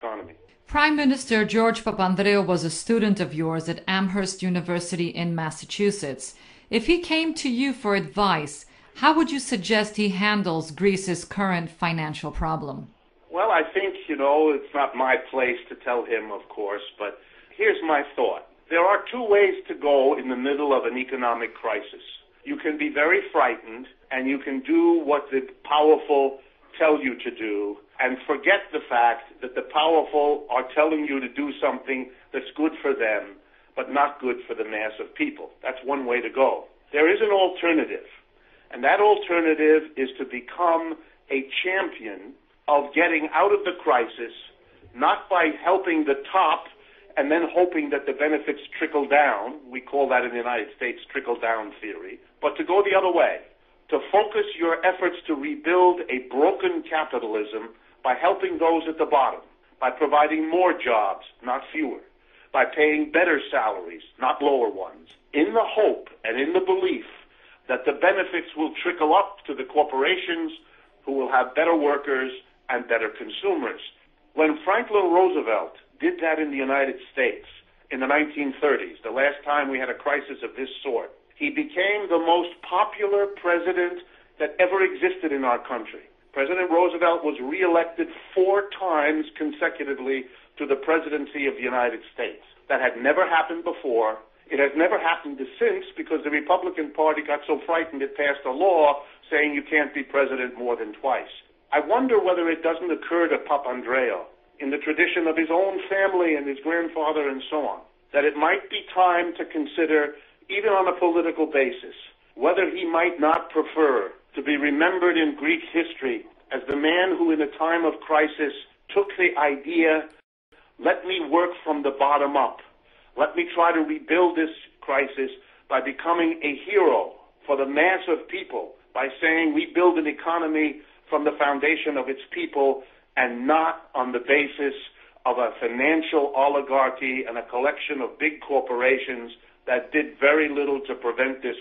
economy. Prime Minister George Papandreou was a student of yours at Amherst University in Massachusetts. If he came to you for advice, how would you suggest he handles Greece's current financial problem? Well, I think, it's not my place to tell him, of course, but here's my thought. There are two ways to go in the middle of an economic crisis. You can be very frightened, and you can do what the powerful tell you to do, and forget the fact that the powerful are telling you to do something that's good for them, but not good for the mass of people. That's one way to go. There is an alternative, and that alternative is to become a champion of getting out of the crisis, not by helping the top and then hoping that the benefits trickle down. We call that in the United States trickle-down theory, but to go the other way, to focus your efforts to rebuild a broken capitalism by helping those at the bottom, by providing more jobs, not fewer, by paying better salaries, not lower ones, in the hope and in the belief that the benefits will trickle up to the corporations who will have better workers and better consumers. When Franklin Roosevelt did that in the United States in the 1930s, the last time we had a crisis of this sort, he became the most popular president that ever existed in our country. President Roosevelt was reelected 4 times consecutively to the presidency of the United States. That had never happened before. It has never happened since because the Republican Party got so frightened it passed a law saying you can't be president more than twice. I wonder whether it doesn't occur to Papandreou, in the tradition of his own family and his grandfather and so on, that it might be time to consider, even on a political basis, whether he might not prefer to be remembered in Greek history as the man who in a time of crisis took the idea, let me work from the bottom up. Let me try to rebuild this crisis by becoming a hero for the mass of people, by saying we build an economy from the foundation of its people and not on the basis of a financial oligarchy and a collection of big corporations that did very little to prevent this